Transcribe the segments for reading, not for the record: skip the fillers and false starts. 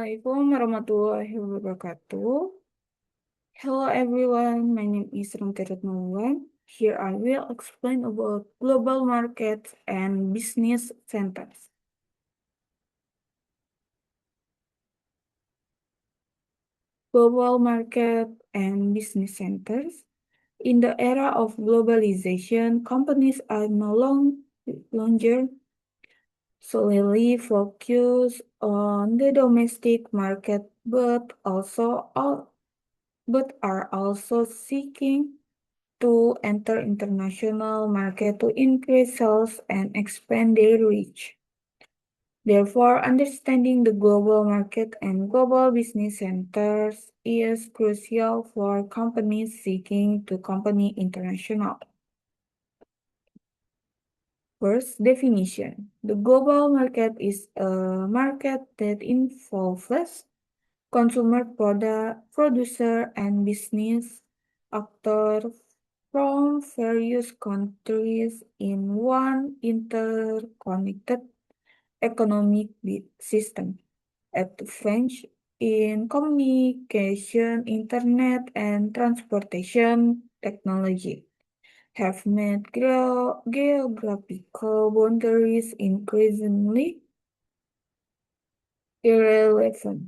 Assalamualaikum warahmatullahi wabarakatuh. Hello everyone, my name is Rontirat Mawan. Here I will explain about global markets and business centers. Global market and business centers. In the era of globalization, companies are no longer solely focused on the domestic market, but are also seeking to enter international market to increase sales and expand their reach. Therefore, understanding the global market and global business centers is crucial for companies seeking to company international. First, definition. The global market is a market that involves consumer producer and business actors from various countries in one interconnected economic system. At French, in communication, internet, and transportation technology have made geographical boundaries increasingly irrelevant.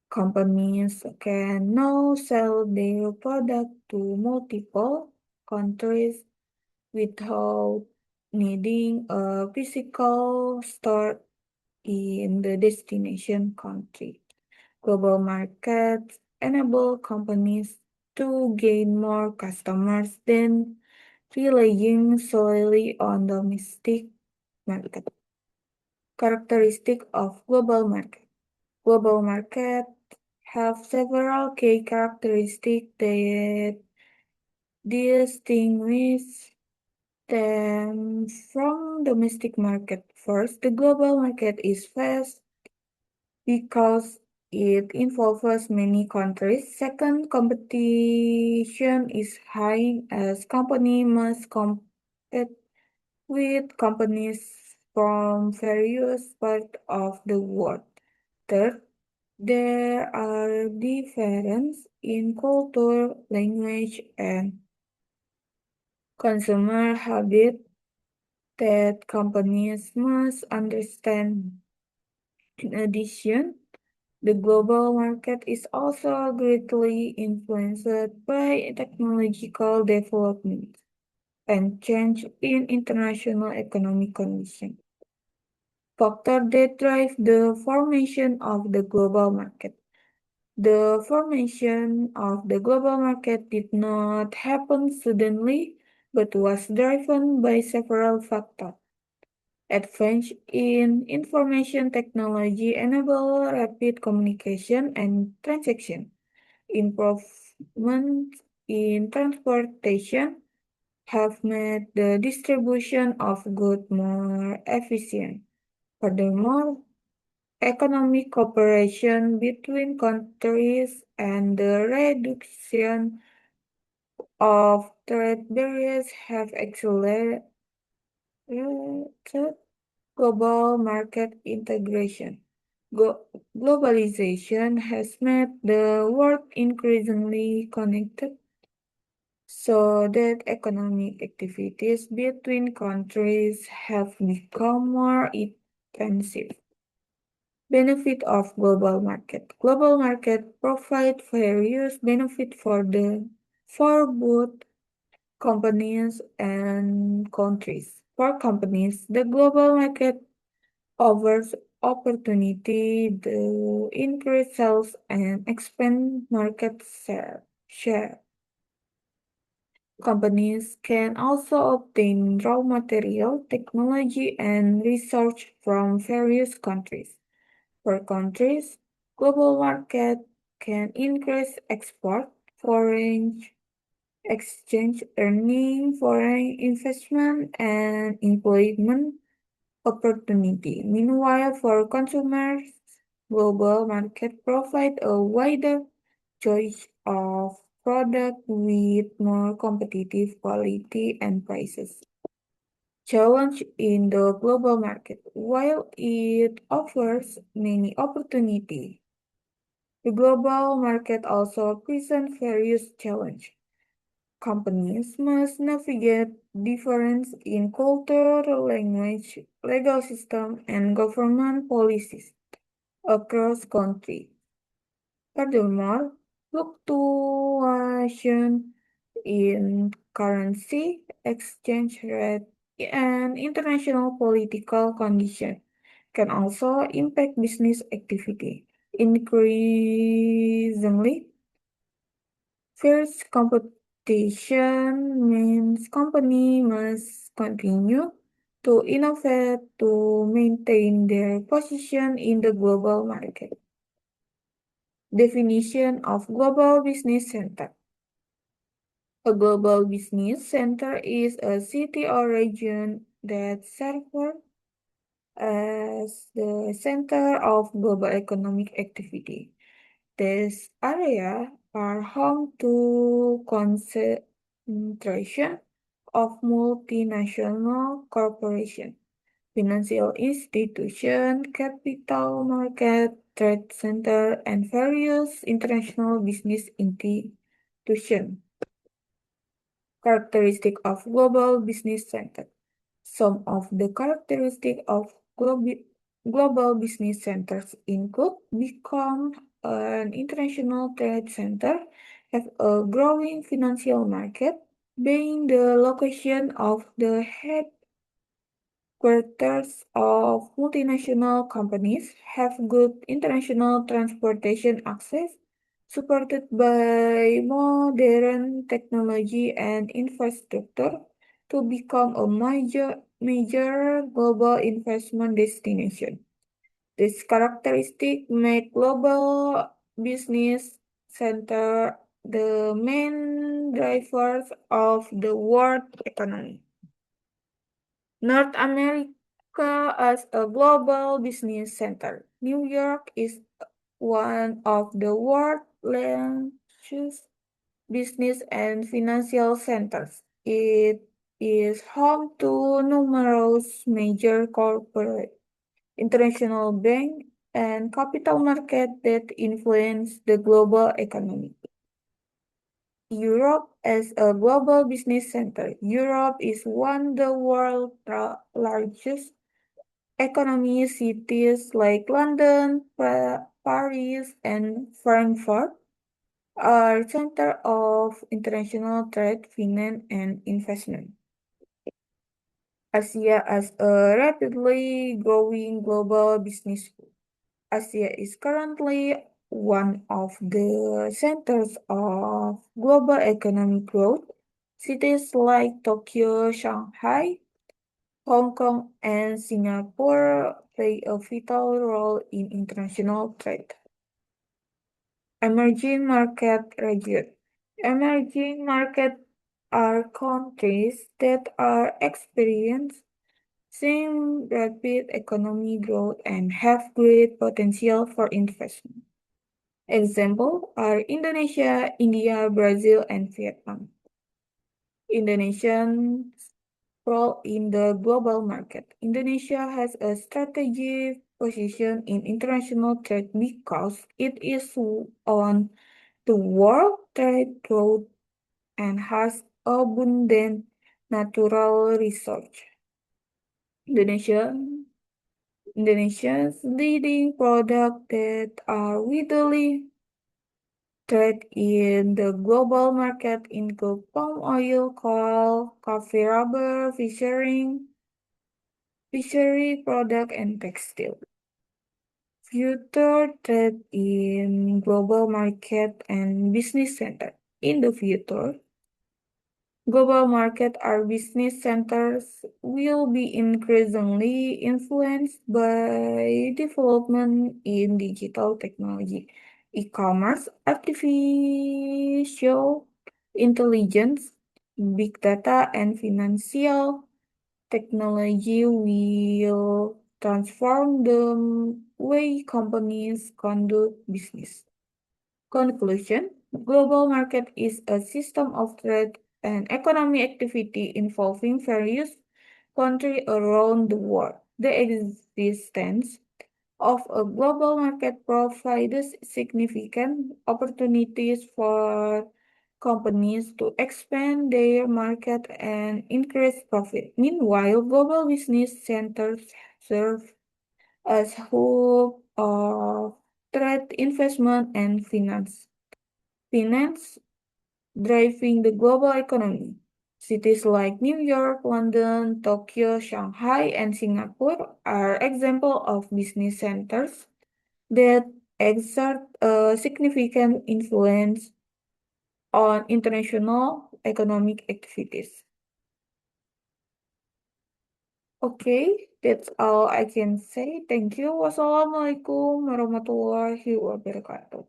Companies can now sell their product to multiple countries without needing a physical store in the destination country. Global markets enable companies to gain more customers than relying solely on domestic market. Characteristic of global market. Global market have several key characteristics that distinguish them from domestic market. First, the global market is vast because it involves many countries. Second, competition is high as companies must compete with companies from various parts of the world. Third, there are differences in culture, language, and consumer habit that companies must understand. In addition, the global market is also greatly influenced by technological development and change in international economic conditions. Factors that drive the formation of the global market. The formation of the global market did not happen suddenly, but was driven by several factors. Advance in information technology enable rapid communication and transaction. Improvements in transportation have made the distribution of goods more efficient. Furthermore, economic cooperation between countries and the reduction of trade barriers have accelerated global market integration. Globalization has made the world increasingly connected so that economic activities between countries have become more intensive. Benefit of global market. Global market provide various benefit for both companies and countries. For companies, the global market offers opportunity to increase sales and expand market share. Companies can also obtain raw material, technology, and research from various countries. For countries, global market can increase export, foreign exchange earning, foreign investment, and employment opportunity. Meanwhile, for consumers, global market provide a wider choice of product with more competitive quality and prices. Challenge in the global market. While it offers many opportunities, The global market also presents various challenges. Companies must navigate difference in culture, language, legal system, and government policies across countries. Furthermore, fluctuation in currency, exchange rate, and international political conditions can also impact business activity. Increasingly, fierce competition means companies must continue to innovate to maintain their position in the global market. Definition of Global Business Center. A global business center is a city or region that serves as the center of global economic activity. These areas are home to concentration of multinational corporations, financial institutions, capital market, trade center, and various international business institutions. Characteristic of global business center. Some of the characteristics of global business centers include become an international trade center, have a growing financial market, being the location of the headquarters of multinational companies, have good international transportation access, supported by modern technology and infrastructure to become a major global investment destination. These characteristics make global business center the main drivers of the world economy. North America as a global business center. New York is one of the world's largest business and financial centers. It is home to numerous major corporate, international bank, and capital market that influence the global economy. Europe as a global business center. Europe is one of the world's largest economy. Cities like London, Paris, and Frankfurt are center of international trade, finance, and investment. Asia as a rapidly growing global business. Asia is currently one of the centers of global economic growth. Cities like Tokyo, Shanghai, Hong Kong, and Singapore play a vital role in international trade. Emerging market region. Emerging markets are countries that are experiencing rapid economic growth and have great potential for investment. Examples are Indonesia, India, Brazil, and Vietnam. Indonesia's role in the global market. Indonesia has a strategic position in international trade because it is on the world trade route and has abundant natural resources. Indonesia Indonesia's leading products that are widely traded in the global market include palm oil, coal, coffee, rubber, fishery product, and textile. Future trade in global market and business center. In the future, global market or business centers will be increasingly influenced by development in digital technology, e-commerce, artificial intelligence, big data, and financial technology will transform the way companies conduct business. Conclusion: global market is a system of trade and economic activity involving various countries around the world. The existence of a global market provides significant opportunities for companies to expand their market and increase profit. Meanwhile, global business centers serve as hub of trade, investment, and finance driving the global economy. Cities like New York, London, Tokyo, Shanghai, and Singapore are examples of business centers that exert a significant influence on international economic activities. Okay, that's all I can say. Thank you. Wassalamualaikum warahmatullahi wabarakatuh.